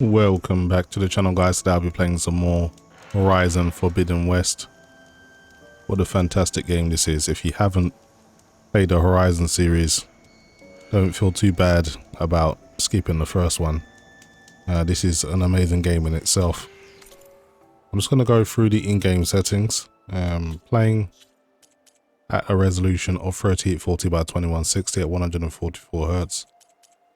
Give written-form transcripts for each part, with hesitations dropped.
Welcome back to the channel, guys. Today I'll be playing some more Horizon Forbidden West. What a fantastic game this is. If you haven't played the Horizon series, don't feel too bad about skipping the first one. This is an amazing game in itself. I'm just going to go through the in-game settings. Playing at a resolution of 3840 by 2160 at 144 Hz.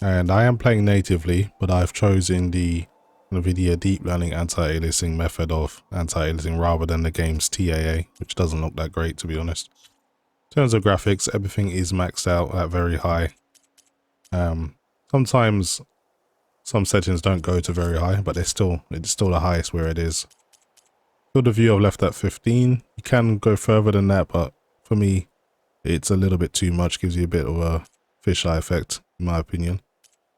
And I am playing natively, but I've chosen the NVIDIA deep learning anti-aliasing method of anti-aliasing rather than the game's DLAA, which doesn't look that great, to be honest. In terms of graphics, everything is maxed out at very high. Sometimes some settings don't go to very high, but it's still the highest where it is. Field of view I've left at 15. You can go further than that, but for me, it's a little bit too much. Gives you a bit of a fisheye effect, in my opinion.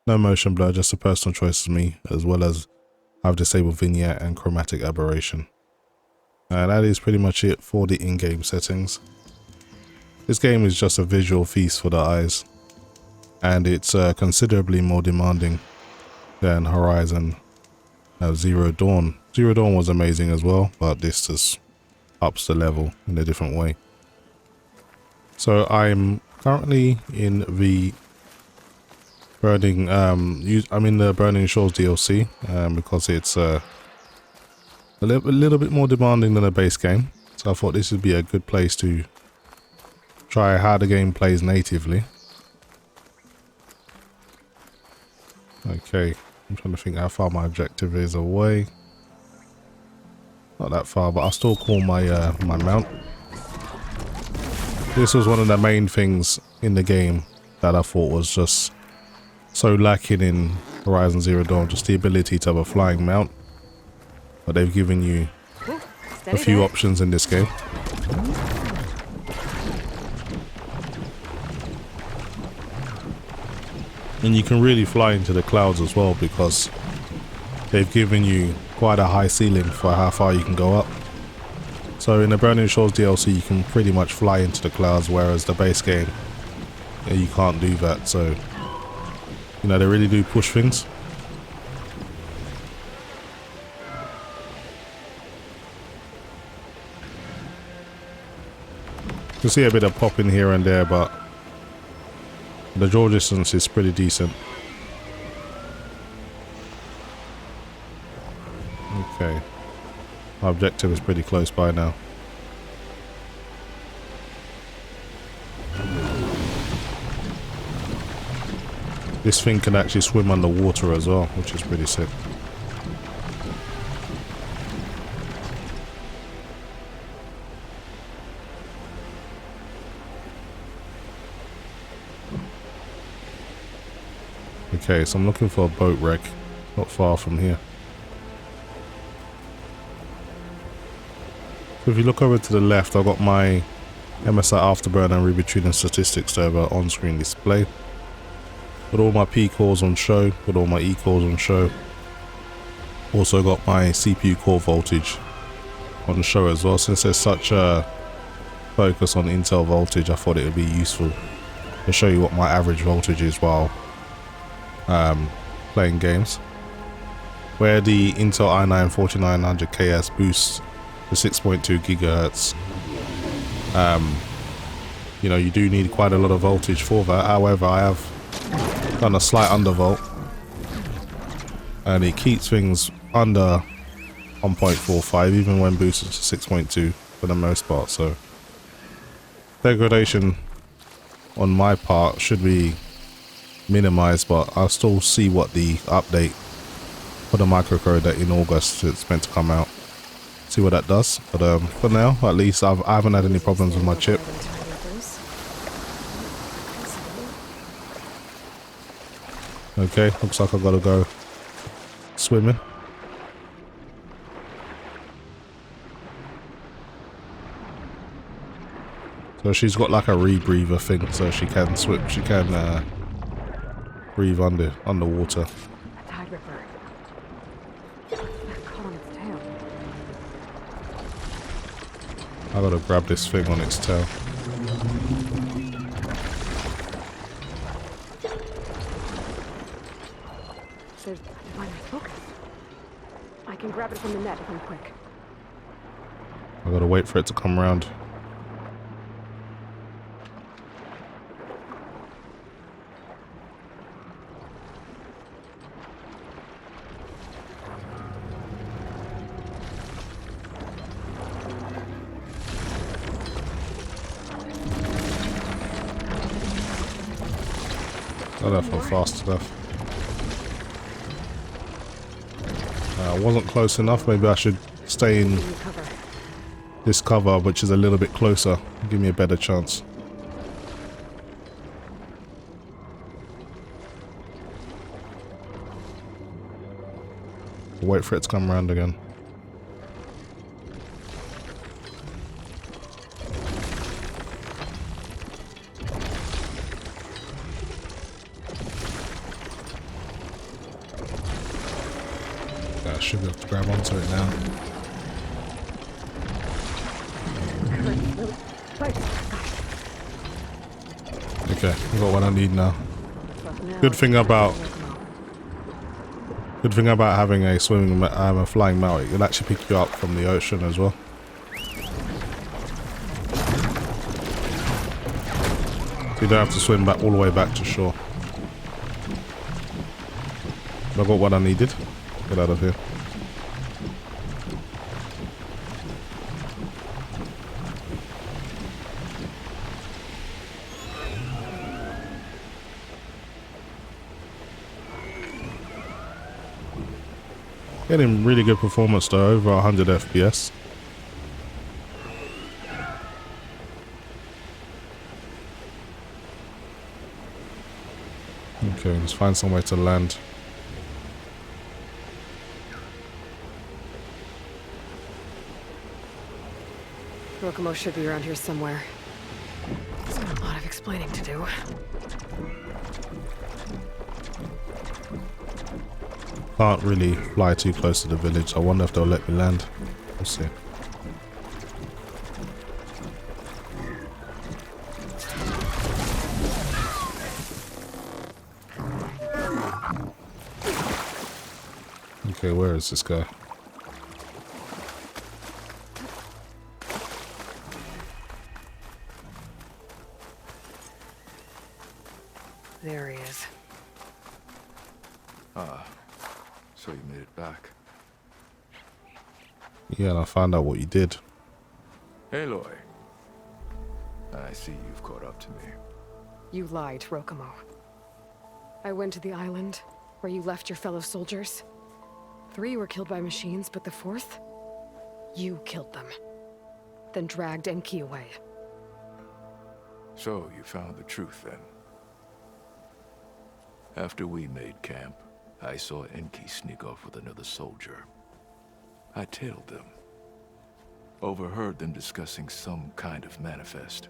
No motion blur, just a personal choice of me, as well as I've disabled vignette and chromatic aberration. That is pretty much it for the in-game settings. This game is just a visual feast for the eyes, and it's considerably more demanding than Horizon Zero Dawn. Zero Dawn was amazing as well, but this just ups the level in a different way. So I'm currently in the Burning, I'm in the Burning Shores DLC because it's a little bit more demanding than a base game. So I thought this would be a good place to try how the game plays natively. Okay, I'm trying to think how far my objective is away. Not that far, but I'll still call my my mount. This was one of the main things in the game that I thought was just so lacking in Horizon Zero Dawn, just the ability to have a flying mount. But they've given you a few options in this game. And you can really fly into the clouds as well, because they've given you quite a high ceiling for how far you can go up. So in the Burning Shores DLC you can pretty much fly into the clouds, whereas the base game, you can't do that. So you know, they really do push things. You can see a bit of pop in here and there, but the draw distance is pretty decent. Okay. My objective is pretty close by now. This thing can actually swim underwater as well, which is pretty sick. Okay, so I'm looking for a boat wreck, not far from here. So if you look over to the left, I've got my MSI Afterburner and Ruby Tuning Statistics server on screen display. Got all my P cores on show, got all my E cores on show. Also got my CPU core voltage on show as well. Since there's such a focus on Intel voltage, I thought it would be useful to show you what my average voltage is while playing games. Where the Intel i9 4900KS boosts to 6.2 gigahertz. You know, you do need quite a lot of voltage for that. However, I have done a slight undervolt, and it keeps things under 1.45 even when boosted to 6.2 for the most part. So degradation on my part should be minimized, but I'll still see what the update for the microcode that in August it's meant to come out, see what that does. But for now, at least I haven't had any problems with my chip. Okay, looks like I've got to go swimming. So she's got like a rebreather thing, so she can swim. She can breathe underwater. I gotta grab this thing on its tail. There's my focus. I can grab it from the net if I'm quick. I gotta wait for it to come around. Oh, that fell fast enough. Wasn't close enough. Maybe I should stay in this cover, which is a little bit closer. Give me a better chance. Wait for it to come around again. I should be able to grab onto it now. Okay, I got what I need now. Good thing about having a a flying mount, it'll actually pick you up from the ocean as well. So you don't have to swim back all the way back to shore. I got what I needed. Get out of here. Getting really good performance though, over 100 FPS. Okay, let's find somewhere to land. Rokomo should be around here somewhere. He's got a lot of explaining to do. Can't really fly too close to the village. I wonder if they'll let me land. We'll see. Okay, where is this guy? There he is. So you made it back. Yeah, and I found out what you did. Aloy. I see you've caught up to me. You lied, Rokomo. I went to the island where you left your fellow soldiers. 3 were killed by machines, but the 4th? You killed them. Then dragged Enki away. So you found the truth then. After we made camp, I saw Enki sneak off with another soldier. I tailed them. Overheard them discussing some kind of manifest.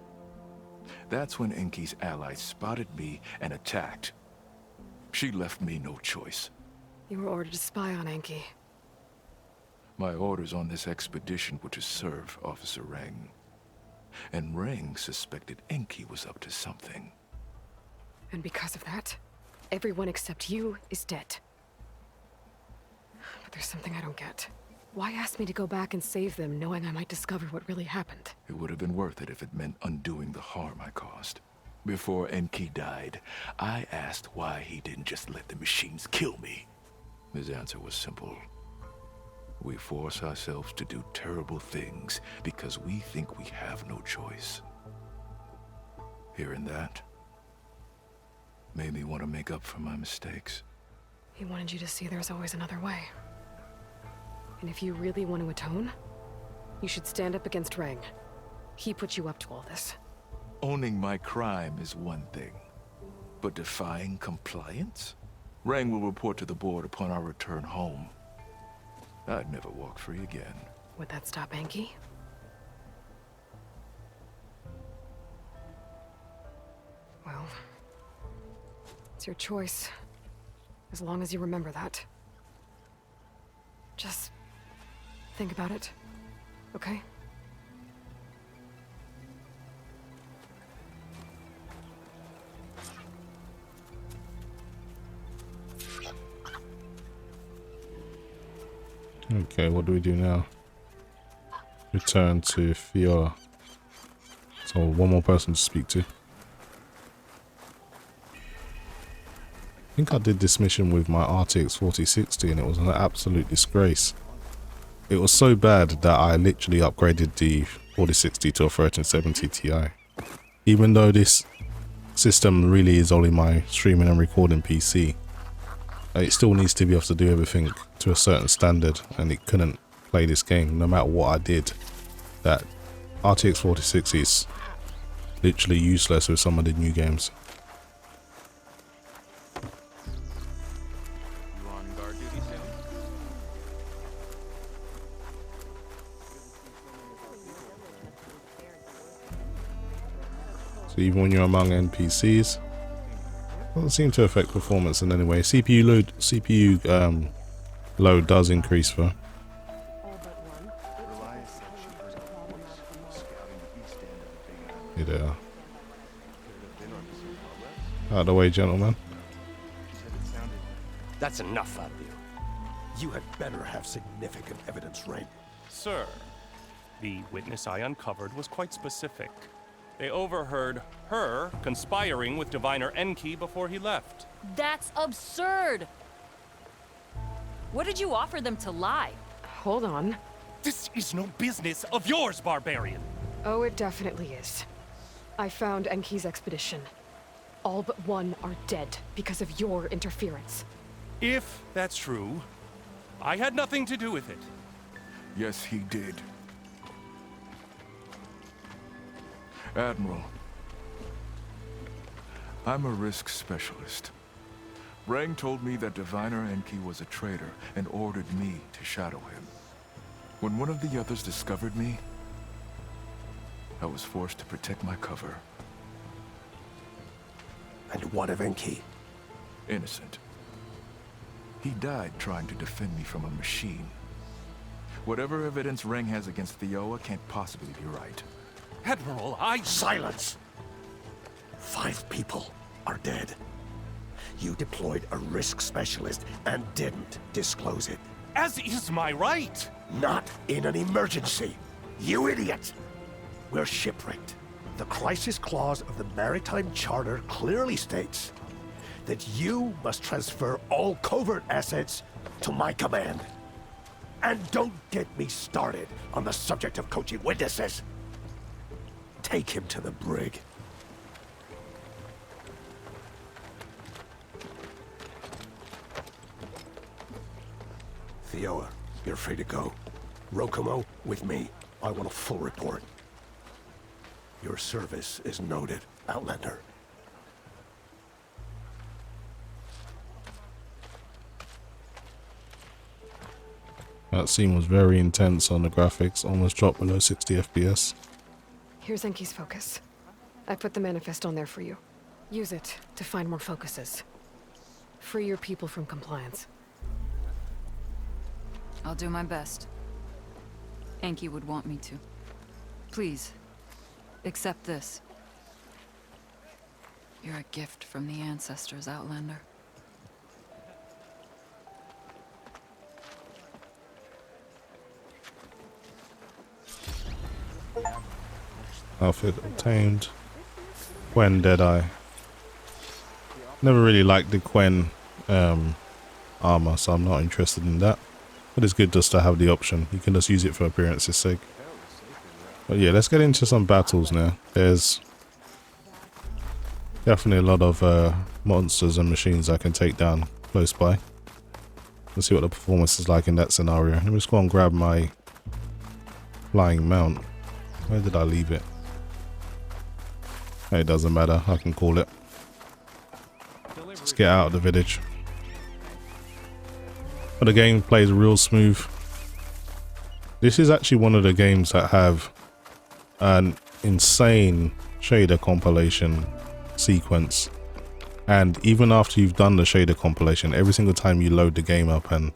That's when Enki's allies spotted me and attacked. She left me no choice. You were ordered to spy on Enki. My orders on this expedition were to serve Officer Reng. And Reng suspected Enki was up to something. And because of that, everyone except you is dead. But there's something I don't get. Why ask me to go back and save them, knowing I might discover what really happened? It would have been worth it if it meant undoing the harm I caused. Before Enki died, I asked why he didn't just let the machines kill me. His answer was simple. We force ourselves to do terrible things because we think we have no choice. Hearing that made me want to make up for my mistakes. He wanted you to see there's always another way. And if you really want to atone, you should stand up against Reng. He put you up to all this. Owning my crime is one thing, but defying compliance? Reng will report to the board upon our return home. I'd never walk free again. Would that stop Enki? Well, it's your choice. As long as you remember that. Just think about it, okay? Okay, what do we do now? Return to Fiora. So one more person to speak to. I think I did this mission with my RTX 4060 and it was an absolute disgrace. It was so bad that I literally upgraded the 4060 to a 1370 Ti. Even though this system really is only my streaming and recording PC, it still needs to be able to do everything to a certain standard, and it couldn't play this game no matter what I did. That RTX 4060 is literally useless with some of the new games. You on guard duty soon? So even when you're among NPCs, doesn't seem to affect performance in any way. CPU load does increase though. Here they are. Out of the way, gentlemen. That's enough out of you. You had better have significant evidence, Rain. Sir, the witness I uncovered was quite specific. They overheard her conspiring with Diviner Enki before he left. That's absurd! What did you offer them to lie? Hold on. This is no business of yours, barbarian! Oh, it definitely is. I found Enki's expedition. All but one are dead because of your interference. If that's true, I had nothing to do with it. Yes, he did. Admiral, I'm a risk specialist. Rang told me that Diviner Enki was a traitor and ordered me to shadow him. When one of the others discovered me, I was forced to protect my cover. And what of Enki? Innocent. He died trying to defend me from a machine. Whatever evidence Rang has against Theoa can't possibly be right. Admiral, Silence! 5 people are dead. You deployed a risk specialist and didn't disclose it. as is my right! Not in an emergency, you idiot! We're shipwrecked. The crisis clause of the Maritime Charter clearly states that you must transfer all covert assets to my command. And don't get me started on the subject of coaching witnesses. Take him to the brig. Theoa, you're free to go. Rokomo, with me. I want a full report. Your service is noted, Outlander. That scene was very intense on the graphics, almost dropped below 60 FPS. Here's Enki's focus. I put the manifest on there for you. Use it to find more focuses. Free your people from compliance. I'll do my best. Enki would want me to. Please, accept this. You're a gift from the ancestors, Outlander. Outfit obtained. Quen Deadeye. Never really liked the Quen armor, so I'm not interested in that. But it's good just to have the option. You can just use it for appearance's sake. But yeah, let's get into some battles now. There's definitely a lot of monsters and machines I can take down close by. Let's see what the performance is like in that scenario. Let me just go and grab my flying mount. Where did I leave it? It doesn't matter, I can call it. Let's get out of the village. But the game plays real smooth. This is actually one of the games that have an insane shader compilation sequence. And even after you've done the shader compilation, every single time you load the game up, and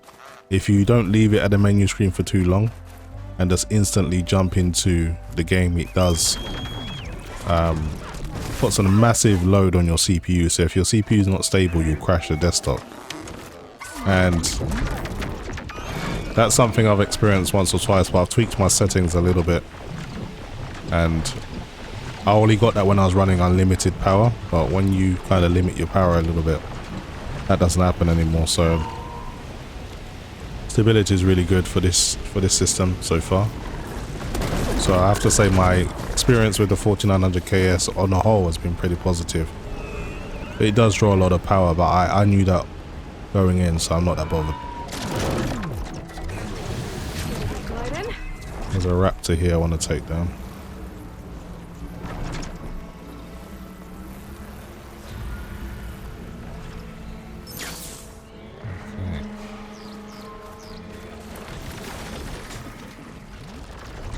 if you don't leave it at the menu screen for too long and just instantly jump into the game, it does puts a massive load on your CPU. So if your CPU is not stable, you'll crash the desktop. And That's something I've experienced once or twice, but I've tweaked my settings a little bit. And I only got that when I was running unlimited power, but when you kind of limit your power a little bit, that doesn't happen anymore. So stability is really good for this system so far. So I have to say my experience with the 4900 KS on the whole has been pretty positive. It does draw a lot of power, but I knew that going in, so I'm not that bothered. There's a raptor here I want to take down. Okay.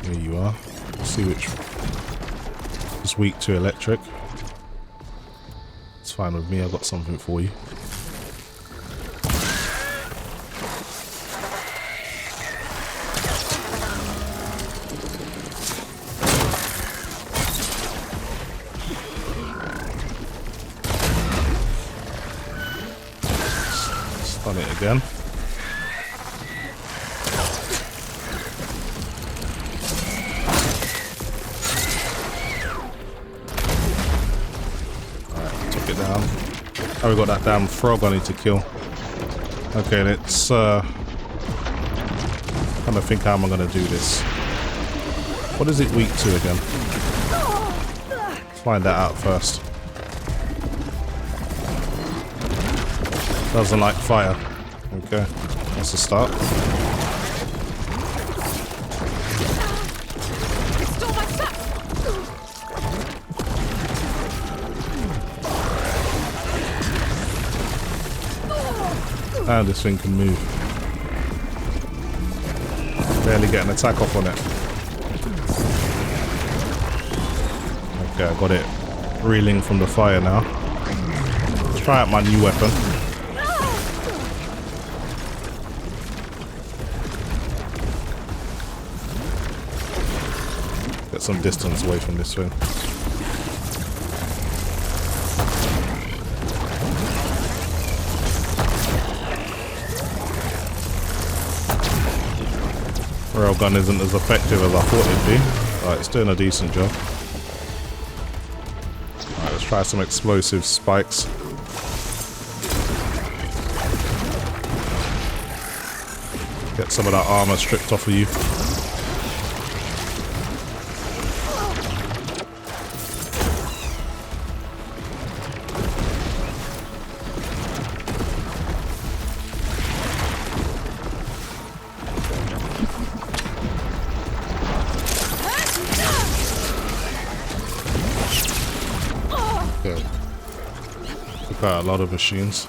Here you are. Let's see which is weak to electric. It's fine with me, I've got something for you. Stun it again. Oh, we got that damn frog I need to kill. Okay, let's kind of think how am I going to do this. What is it weak to again? Let's find that out first. Doesn't like fire. Okay, that's a start. And this thing can move. Barely get an attack off on it. Okay, I got it reeling from the fire now. Let's try out my new weapon. Get some distance away from this thing. Railgun isn't as effective as I thought it'd be. Alright, it's doing a decent job. Alright, let's try some explosive spikes. Get some of that armor stripped off of you. A lot of machines.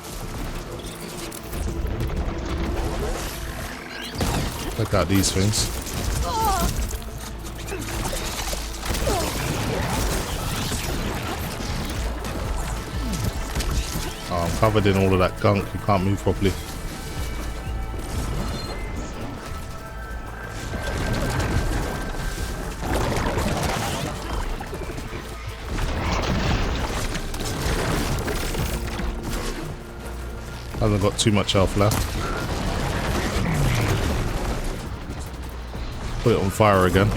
Check out these things. Oh, I'm covered in all of that gunk. You can't move properly. Hasn't got too much health left. Put it on fire again.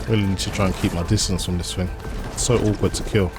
Really need to try and keep my distance from this thing. It's so awkward to kill.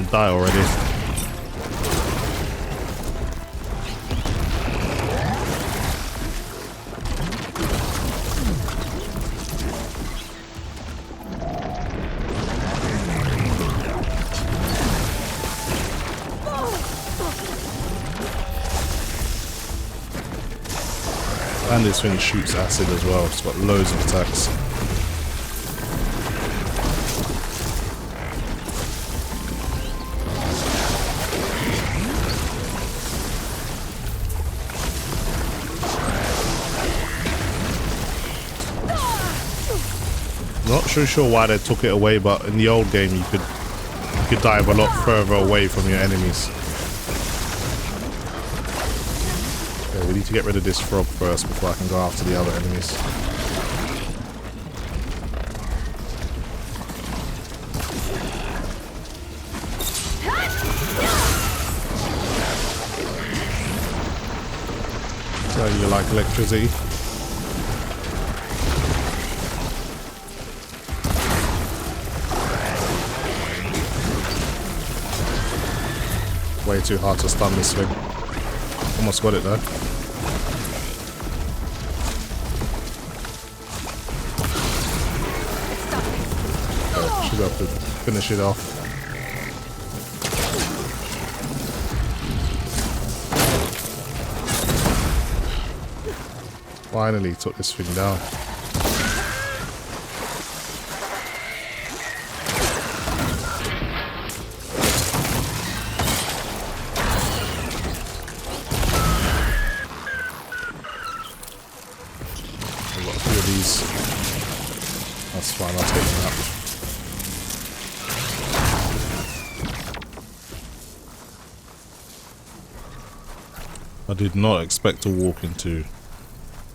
Die already. And this thing shoots acid as well. It's got loads of attacks. Not so sure why they took it away, but in the old game you could dive a lot further away from your enemies. Okay, we need to get rid of this frog first before I can go after the other enemies. So you like electricity? Way too hard to stun this thing. Almost got it though. Okay, should be able to finish it off. Finally took this thing down. That's fine, I'll take them out. I did not expect to walk into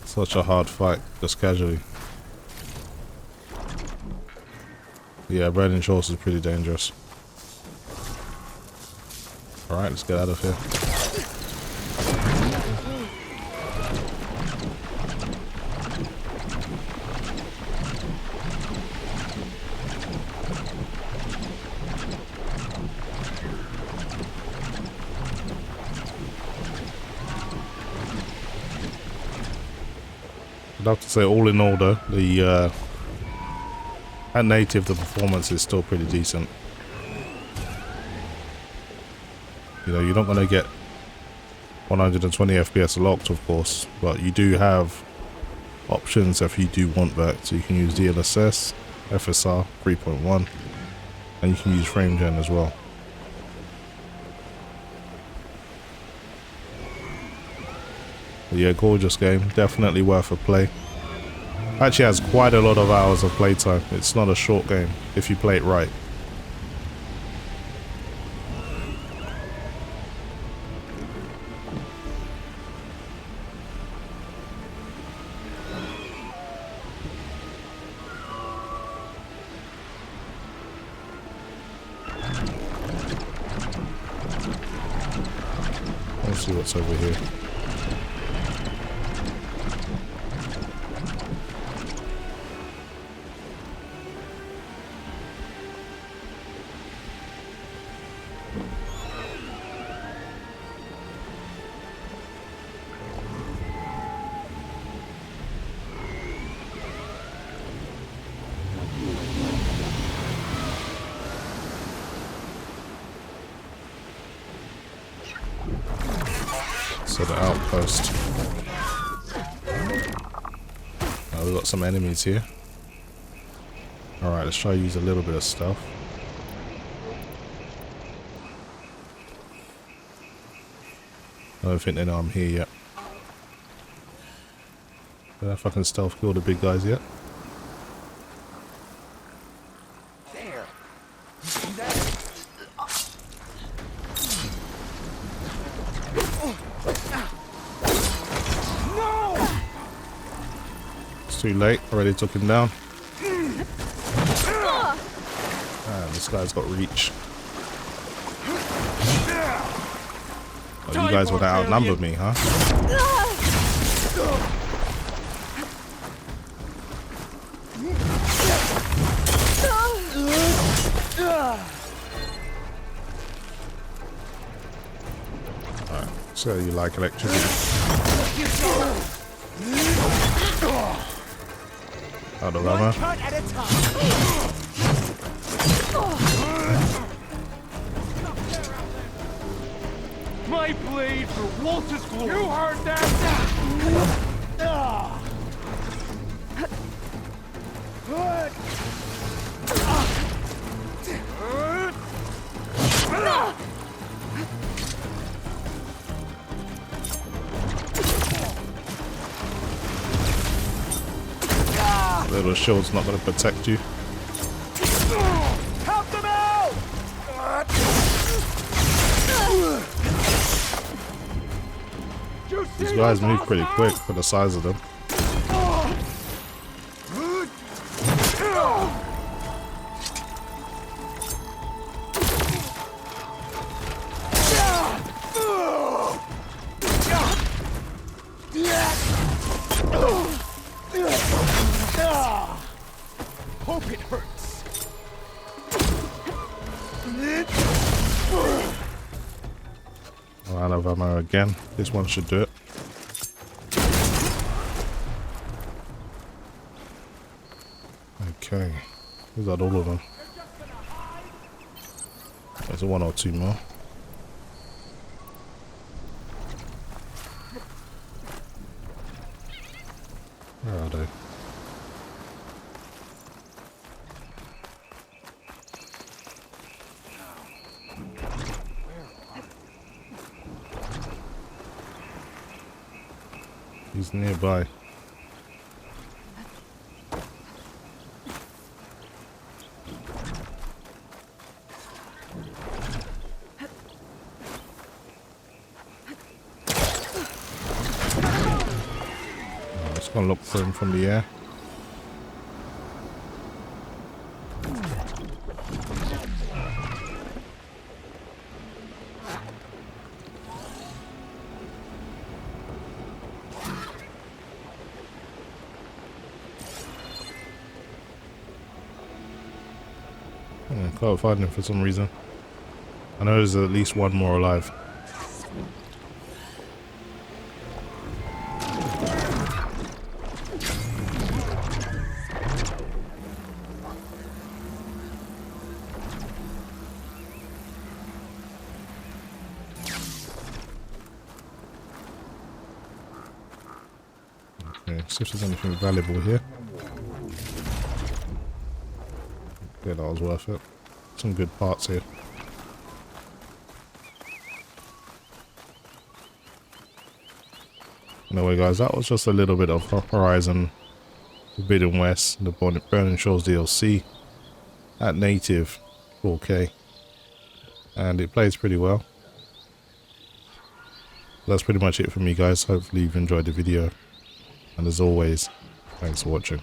such a hard fight just casually. Yeah, Burning Shores is pretty dangerous. Alright, let's get out of here. I'd have to say, all in all though, at native the performance is still pretty decent. You know, you're not going to get 120 FPS locked, of course, but you do have options if you do want that. So you can use DLSS, FSR 3.1, and you can use frame gen as well. But yeah, gorgeous game, definitely worth a play. Actually has quite a lot of hours of playtime. It's not a short game if you play it right. Let's see what's over here. So the outpost. We've got some enemies here. Alright, let's try to use a little bit of stealth. I don't think they know I'm here yet. Don't know if I can stealth kill the big guys yet. There. It's too late, already took him down. This guy's got reach. Oh, you guys would have outnumbered me, huh? Alright, so you like electricity. Out of armor. My blade for Walter's glory. You heard that? Little shield's not going to protect you. Help them out! These guys move pretty quick for the size of them. Hope it hurts. Oh, out of ammo again. This one should do it. Okay. Is that all of them? There's one or two more. Where are they? He's nearby. Let's go look for him from the air. Can't find him for some reason. I know there's at least one more alive. Okay, see if there's anything valuable here. Yeah, that was worth it. Some good parts here. Anyway guys, that was just a little bit of Horizon Forbidden West, the Burning Shores DLC at native 4K, and it plays pretty well. That's pretty much it for me guys. Hopefully you've enjoyed the video, and as always, thanks for watching.